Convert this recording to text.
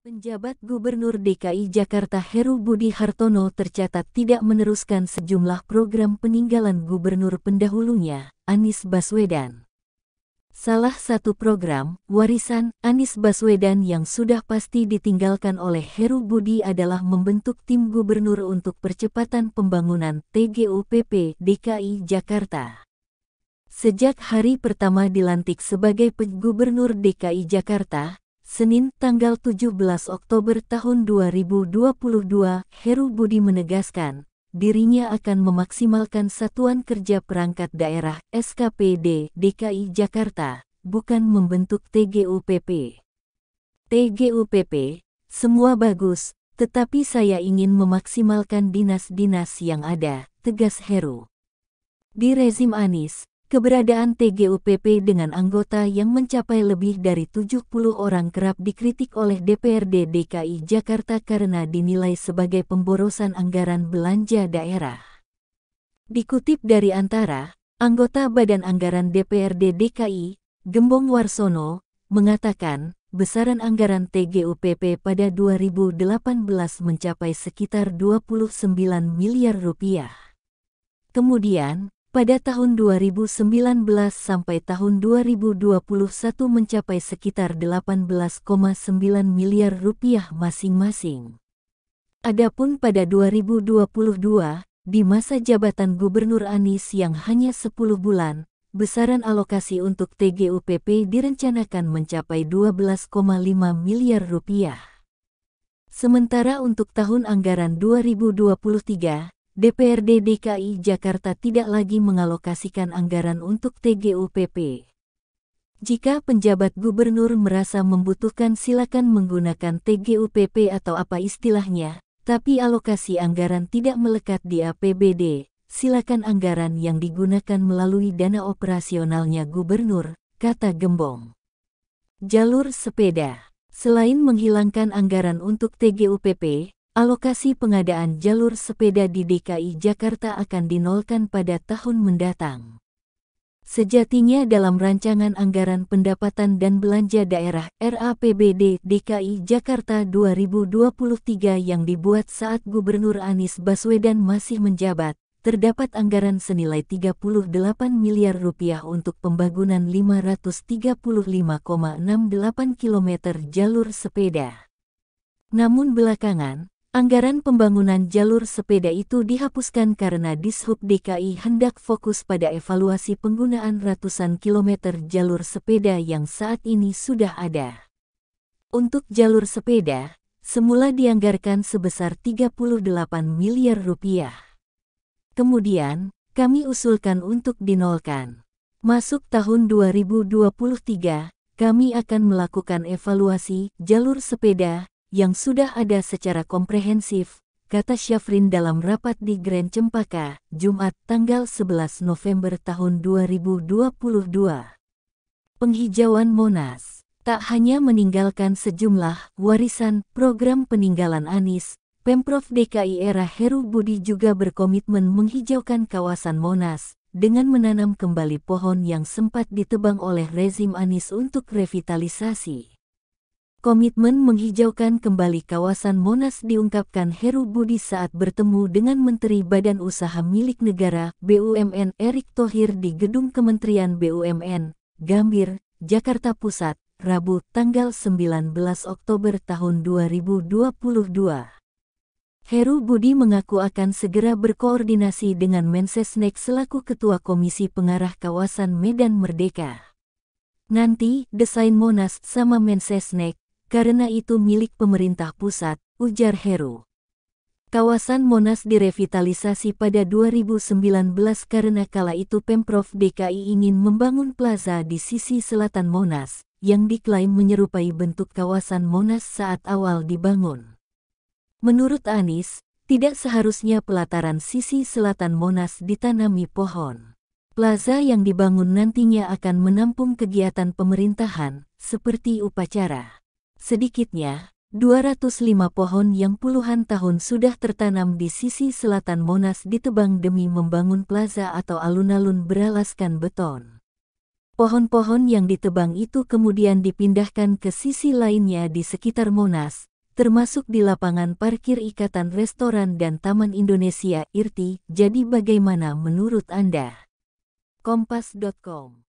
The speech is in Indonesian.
Penjabat Gubernur DKI Jakarta Heru Budi Hartono tercatat tidak meneruskan sejumlah program peninggalan gubernur pendahulunya, Anies Baswedan. Salah satu program, warisan Anies Baswedan yang sudah pasti ditinggalkan oleh Heru Budi adalah membentuk tim gubernur untuk percepatan pembangunan TGUPP DKI Jakarta. Sejak hari pertama dilantik sebagai Gubernur DKI Jakarta, Senin tanggal 17 Oktober tahun 2022, Heru Budi menegaskan, dirinya akan memaksimalkan Satuan Kerja Perangkat Daerah (SKPD) DKI Jakarta, bukan membentuk TGUPP. TGUPP, semua bagus, tetapi saya ingin memaksimalkan dinas-dinas yang ada, tegas Heru. Di rezim Anies, keberadaan TGUPP dengan anggota yang mencapai lebih dari 70 orang kerap dikritik oleh DPRD DKI Jakarta karena dinilai sebagai pemborosan anggaran belanja daerah. Dikutip dari Antara, anggota Badan Anggaran DPRD DKI, Gembong Warsono, mengatakan, besaran anggaran TGUPP pada 2018 mencapai sekitar 29 miliar rupiah. Kemudian, pada tahun 2019 sampai tahun 2021 mencapai sekitar 18,9 miliar rupiah masing-masing. Adapun pada 2022, di masa jabatan Gubernur Anies yang hanya 10 bulan, besaran alokasi untuk TGUPP direncanakan mencapai 12,5 miliar rupiah. Sementara untuk tahun anggaran 2023, DPRD DKI Jakarta tidak lagi mengalokasikan anggaran untuk TGUPP. Jika penjabat gubernur merasa membutuhkan silakan menggunakan TGUPP atau apa istilahnya, tapi alokasi anggaran tidak melekat di APBD, silakan anggaran yang digunakan melalui dana operasionalnya gubernur, kata Gembong. Jalur sepeda. Selain menghilangkan anggaran untuk TGUPP, alokasi pengadaan jalur sepeda di DKI Jakarta akan dinolkan pada tahun mendatang. Sejatinya dalam rancangan anggaran pendapatan dan belanja daerah RAPBD DKI Jakarta 2023 yang dibuat saat Gubernur Anies Baswedan masih menjabat, terdapat anggaran senilai 38 miliar rupiah untuk pembangunan 535,68 km jalur sepeda. Namun belakangan, anggaran pembangunan jalur sepeda itu dihapuskan karena Dishub DKI hendak fokus pada evaluasi penggunaan ratusan kilometer jalur sepeda yang saat ini sudah ada. Untuk jalur sepeda, semula dianggarkan sebesar 38 miliar rupiah. Kemudian, kami usulkan untuk dinolkan. Masuk tahun 2023, kami akan melakukan evaluasi jalur sepeda yang sudah ada secara komprehensif, kata Syafrin dalam rapat di Grand Cempaka, Jumat tanggal 11 November tahun 2022. Penghijauan Monas tak hanya meninggalkan sejumlah warisan program peninggalan Anies, Pemprov DKI era Heru Budi juga berkomitmen menghijaukan kawasan Monas dengan menanam kembali pohon yang sempat ditebang oleh rezim Anies untuk revitalisasi. Komitmen menghijaukan kembali kawasan Monas diungkapkan Heru Budi saat bertemu dengan Menteri Badan Usaha Milik Negara BUMN Erick Thohir di Gedung Kementerian BUMN, Gambir, Jakarta Pusat, Rabu tanggal 19 Oktober tahun 2022. Heru Budi mengaku akan segera berkoordinasi dengan Mensesnek selaku Ketua Komisi Pengarah Kawasan Medan Merdeka. Nanti, desain Monas sama Mensesnek, karena itu milik pemerintah pusat, ujar Heru. Kawasan Monas direvitalisasi pada 2019 karena kala itu Pemprov DKI ingin membangun plaza di sisi selatan Monas, yang diklaim menyerupai bentuk kawasan Monas saat awal dibangun. Menurut Anies, tidak seharusnya pelataran sisi selatan Monas ditanami pohon. Plaza yang dibangun nantinya akan menampung kegiatan pemerintahan, seperti upacara. Sedikitnya, 205 pohon yang puluhan tahun sudah tertanam di sisi selatan Monas ditebang demi membangun plaza atau alun-alun beralaskan beton. Pohon-pohon yang ditebang itu kemudian dipindahkan ke sisi lainnya di sekitar Monas, termasuk di lapangan parkir Ikatan Restoran dan Taman Indonesia (IRTI). Jadi bagaimana menurut Anda? Kompas.com